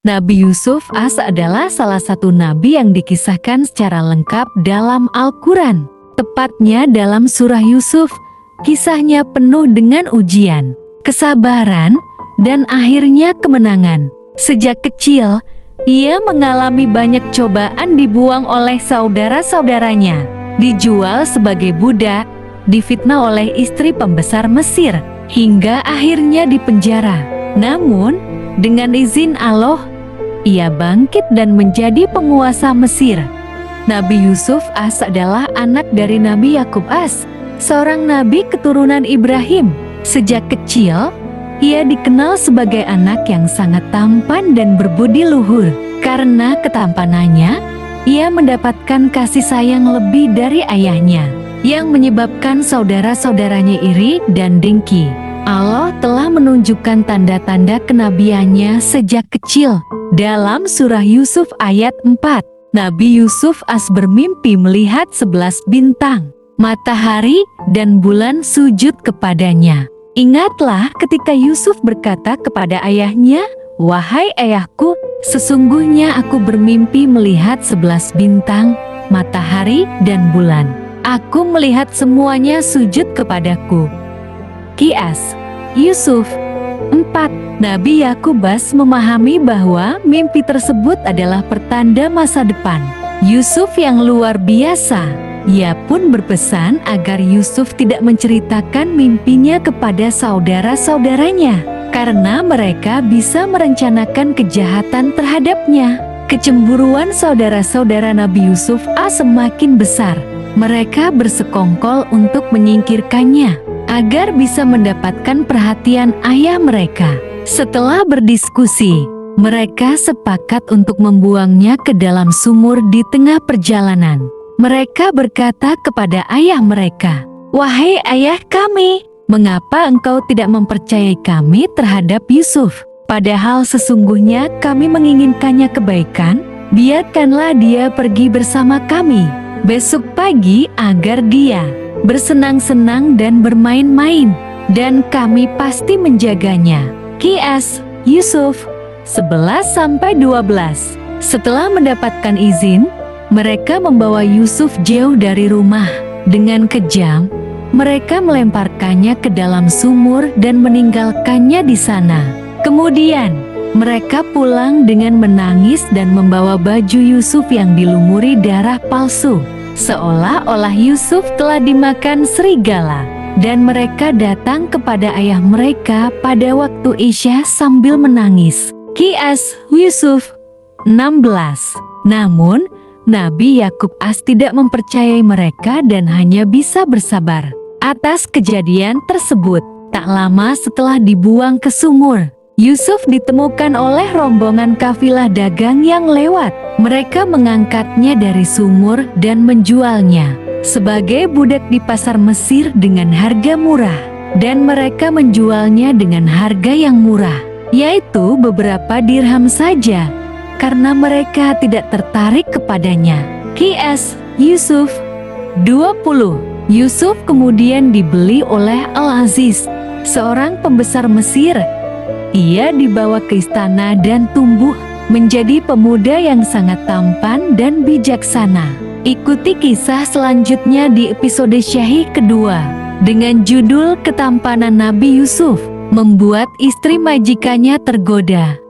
Nabi Yusuf adalah salah satu nabi yang dikisahkan secara lengkap dalam Al-Quran. Tepatnya dalam surah Yusuf, kisahnya penuh dengan ujian, kesabaran, dan akhirnya kemenangan. Sejak kecil, ia mengalami banyak cobaan, dibuang oleh saudara-saudaranya, dijual sebagai budak, difitnah oleh istri pembesar Mesir, hingga akhirnya dipenjara. Namun, dengan izin Allah, ia bangkit dan menjadi penguasa Mesir. Nabi Yusuf adalah anak dari Nabi Yakub seorang nabi keturunan Ibrahim. Sejak kecil, ia dikenal sebagai anak yang sangat tampan dan berbudi luhur. Karena ketampanannya, ia mendapatkan kasih sayang lebih dari ayahnya, yang menyebabkan saudara-saudaranya iri dan dengki. Allah telah menunjukkan tanda-tanda kenabiannya sejak kecil. Dalam surah Yusuf ayat 4, Nabi Yusuf bermimpi melihat 11 bintang, matahari, dan bulan sujud kepadanya. Ingatlah ketika Yusuf berkata kepada ayahnya, "Wahai ayahku, sesungguhnya aku bermimpi melihat 11 bintang, matahari, dan bulan. Aku melihat semuanya sujud kepadaku." Qiyas Yusuf 4. Nabi Yakub memahami bahwa mimpi tersebut adalah pertanda masa depan Yusuf yang luar biasa. Ia pun berpesan agar Yusuf tidak menceritakan mimpinya kepada saudara-saudaranya, karena mereka bisa merencanakan kejahatan terhadapnya. Kecemburuan saudara-saudara Nabi Yusuf semakin besar. Mereka bersekongkol untuk menyingkirkannya, agar bisa mendapatkan perhatian ayah mereka. Setelah berdiskusi, mereka sepakat untuk membuangnya ke dalam sumur di tengah perjalanan. Mereka berkata kepada ayah mereka, "Wahai ayah kami, mengapa engkau tidak mempercayai kami terhadap Yusuf? Padahal sesungguhnya kami menginginkannya kebaikan. Biarkanlah dia pergi bersama kami besok pagi agar dia bersenang-senang dan bermain-main, dan kami pasti menjaganya." Qiyas Yusuf 11-12. Setelah mendapatkan izin, mereka membawa Yusuf jauh dari rumah. Dengan kejam, mereka melemparkannya ke dalam sumur dan meninggalkannya di sana. Kemudian, mereka pulang dengan menangis dan membawa baju Yusuf yang dilumuri darah palsu, seolah-olah Yusuf telah dimakan serigala. Dan mereka datang kepada ayah mereka pada waktu Isya sambil menangis. Qiyas Yusuf 16. Namun, Nabi Yakub tidak mempercayai mereka dan hanya bisa bersabar atas kejadian tersebut. Tak lama setelah dibuang ke sumur, Yusuf ditemukan oleh rombongan kafilah dagang yang lewat. Mereka mengangkatnya dari sumur dan menjualnya sebagai budak di pasar Mesir dengan harga murah. Dan mereka menjualnya dengan harga yang murah, yaitu beberapa dirham saja, karena mereka tidak tertarik kepadanya. Qiyas Yusuf 20. Yusuf kemudian dibeli oleh Al-Aziz, seorang pembesar Mesir. Ia dibawa ke istana dan tumbuh menjadi pemuda yang sangat tampan dan bijaksana. Ikuti kisah selanjutnya di episode Syahih kedua dengan judul Ketampanan Nabi Yusuf membuat istri majikannya tergoda.